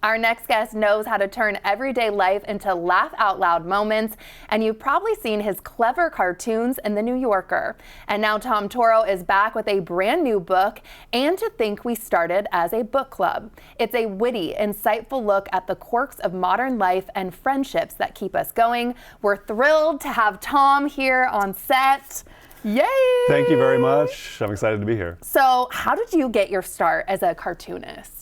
Our next guest knows how to turn everyday life into laugh out loud moments, and you've probably seen his clever cartoons in The New Yorker. And now Tom Toro is back with a brand new book, And to Think We Started as a Book Club. It's a witty, insightful look at the quirks of modern life and friendships that keep us going. We're thrilled to have Tom here on set. Yay! Thank you very much. I'm excited to be here. So, how did you get your start as a cartoonist?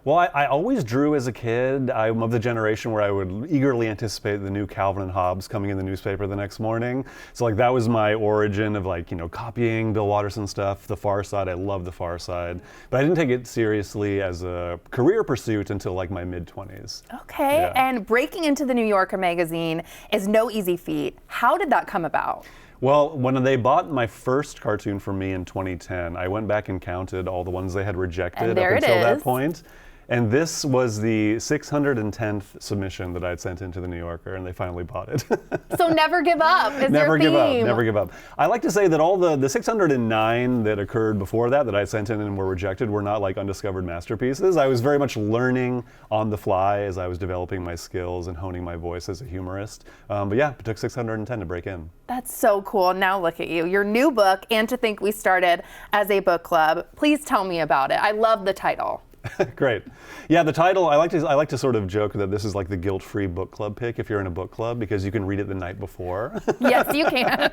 Well, I always drew as a kid. I'm of the generation where I would eagerly anticipate the new Calvin and Hobbes coming in the newspaper the next morning. So that was my origin of copying Bill Watterson stuff, The Far Side. I love The Far Side. But I didn't take it seriously as a career pursuit until my mid-20s. Okay, Yeah. And breaking into the New Yorker magazine is no easy feat. How did that come about? Well, when they bought my first cartoon for me in 2010, I went back and counted all the ones they had rejected up until that point. And this was the 610th submission that I'd sent into the New Yorker, and they finally bought it. So never give up is never your give up, theme. never give up. I like to say that all the 609 that occurred before that I sent in and were rejected were not undiscovered masterpieces. I was very much learning on the fly as I was developing my skills and honing my voice as a humorist. But yeah, it took 610 to break in. That's so cool. Now look at you. Your new book, And to Think We Started as a Book Club. Please tell me about it. I love the title. Great. Yeah, the title, I like to sort of joke that this is like the guilt-free book club pick if you're in a book club, because you can read it the night before. Yes, you can.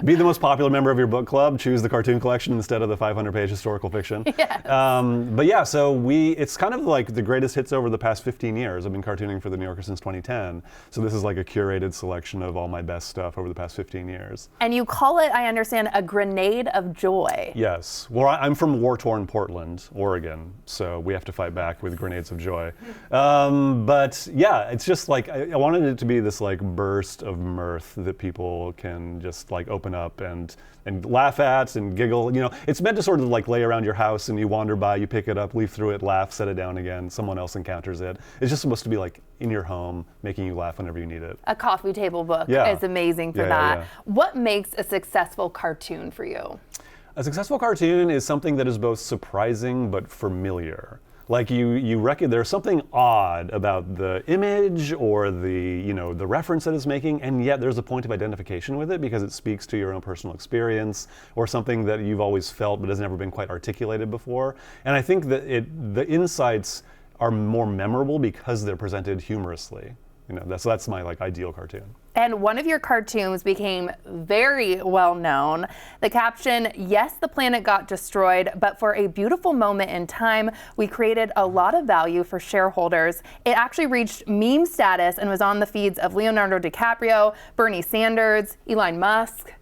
Be the most popular member of your book club, choose the cartoon collection instead of the 500-page historical fiction. Yes. But yeah, so it's kind of like the greatest hits over the past 15 years. I've been cartooning for The New Yorker since 2010. So this is like a curated selection of all my best stuff over the past 15 years. And you call it, I understand, a grenade of joy. Yes. Well, I'm from war-torn Portland, Oregon, so we have to fight back with grenades of joy. But yeah, it's just I wanted it to be this burst of mirth that people can just open up and laugh at and giggle. It's meant to sort of lay around your house and you wander by, you pick it up, leaf through it, laugh, set it down again, someone else encounters it. It's just supposed to be in your home, making you laugh whenever you need it. A coffee table book is amazing for that. Yeah. What makes a successful cartoon for you? A successful cartoon is something that is both surprising but familiar. There's something odd about the image or the reference that it's making, and yet there's a point of identification with it because it speaks to your own personal experience or something that you've always felt but has never been quite articulated before. And I think that the insights are more memorable because they're presented humorously. That's my ideal cartoon. And one of your cartoons became very well known. The caption, "Yes, the planet got destroyed, but for a beautiful moment in time, we created a lot of value for shareholders." It actually reached meme status and was on the feeds of Leonardo DiCaprio, Bernie Sanders, Elon Musk.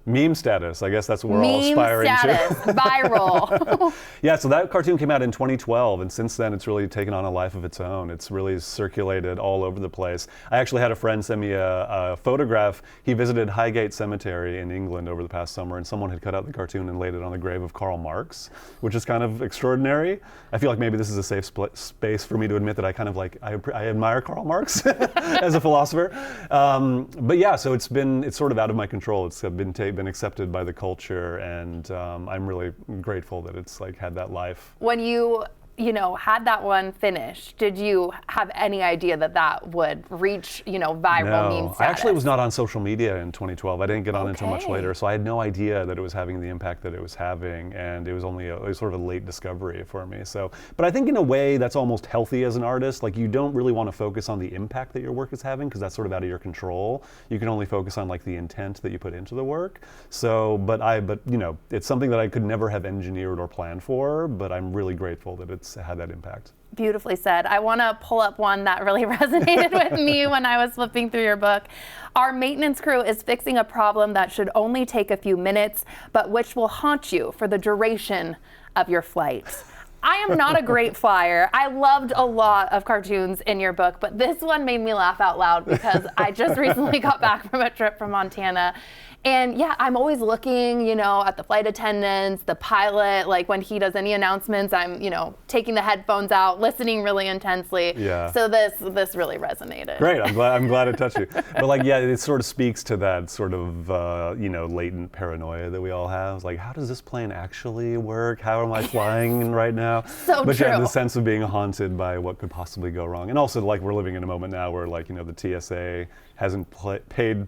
Meme status, I guess that's what we're all aspiring to. Meme status, viral. Yeah, so that cartoon came out in 2012, and since then it's really taken on a life of its own. It's really circulated all over the place. I actually had a friend send me a photograph. He visited Highgate Cemetery in England over the past summer, and someone had cut out the cartoon and laid it on the grave of Karl Marx, which is kind of extraordinary. I feel like maybe this is a safe space for me to admit that I kind of I admire Karl Marx as a philosopher. But yeah, so it's sort of out of my control. It's been accepted by the culture, and I'm really grateful that it's had that life. When you had that one finished, did you have any idea that would reach, viral meme status? I actually was not on social media in 2012. I didn't get on until much later, so I had no idea that it was having the impact that it was having, and it was sort of a late discovery for me. So, but I think in a way that's almost healthy as an artist. You don't really want to focus on the impact that your work is having because that's sort of out of your control. You can only focus on the intent that you put into the work. So, but it's something that I could never have engineered or planned for, but I'm really grateful that it's had that impact. Beautifully said. I want to pull up one that really resonated with me when I was flipping through your book. "Our maintenance crew is fixing a problem that should only take a few minutes, but which will haunt you for the duration of your flight." I am not a great flyer. I loved a lot of cartoons in your book, but this one made me laugh out loud because I just recently got back from a trip from Montana. And yeah, I'm always looking, at the flight attendants, the pilot, when he does any announcements, I'm, taking the headphones out, listening really intensely. Yeah. So this really resonated. Great, I'm glad it touched you. But it sort of speaks to that sort of, latent paranoia that we all have. How does this plane actually work? How am I flying right now? now. So but true. yeah, the sense of being haunted by what could possibly go wrong. And also, like, we're living in a moment now where, like, the TSA hasn't paid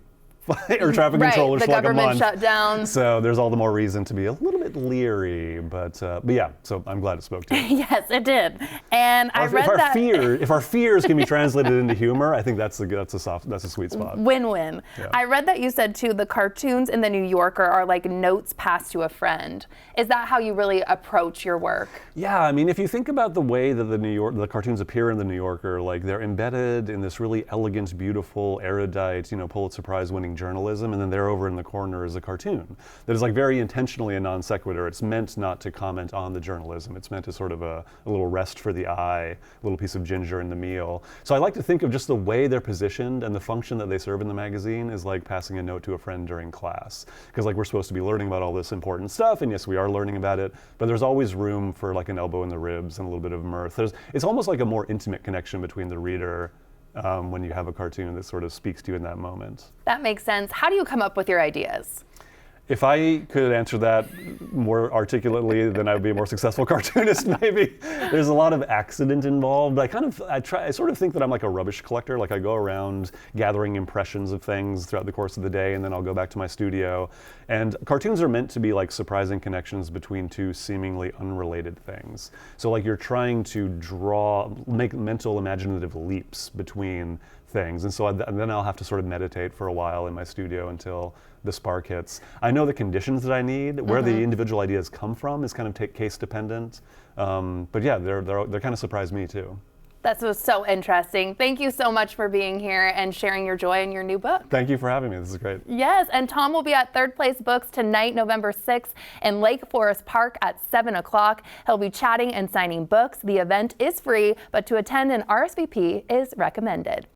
air traffic controllers the for like a government month. shut down. So there's all the more reason to be a little bit leary, but yeah, so I'm glad it spoke to you. Yes, it did. And I read that If our fears can be translated into humor, I think that's a sweet spot. Win-win. Yeah. I read that you said too, the cartoons in the New Yorker are like notes passed to a friend. Is that how you really approach your work? Yeah, I mean, if you think about the way that the cartoons appear in the New Yorker, like they're embedded in this really elegant, beautiful, erudite, Pulitzer Prize-winning journalism, and then there over in the corner is a cartoon that is like very intentionally a non sequitur. It's meant not to comment on the journalism. It's meant as sort of a little rest for the eye, a little piece of ginger in the meal. So I like to think of just the way they're positioned and the function that they serve in the magazine is like passing a note to a friend during class. Because like we're supposed to be learning about all this important stuff, and yes, we are learning about it, but there's always room for like an elbow in the ribs and a little bit of mirth. It's almost like a more intimate connection between the reader when you have a cartoon that sort of speaks to you in that moment. That makes sense. How do you come up with your ideas? If I could answer that more articulately, then I would be a more successful cartoonist, maybe. There's a lot of accident involved. I sort of think that I'm like a rubbish collector. Like I go around gathering impressions of things throughout the course of the day, and then I'll go back to my studio. And cartoons are meant to be like surprising connections between two seemingly unrelated things. So like you're trying to make mental imaginative leaps between things. And so then I'll have to sort of meditate for a while in my studio until the spark hits. I know the conditions that I need. Where the individual ideas come from is kind of case dependent. But yeah, they're kind of surprised me too. That was so interesting. Thank you so much for being here and sharing your joy in your new book. Thank you for having me. This is great. Yes, and Tom will be at Third Place Books tonight, November 6th, in Lake Forest Park at 7 o'clock. He'll be chatting and signing books. The event is free, but to attend an RSVP is recommended.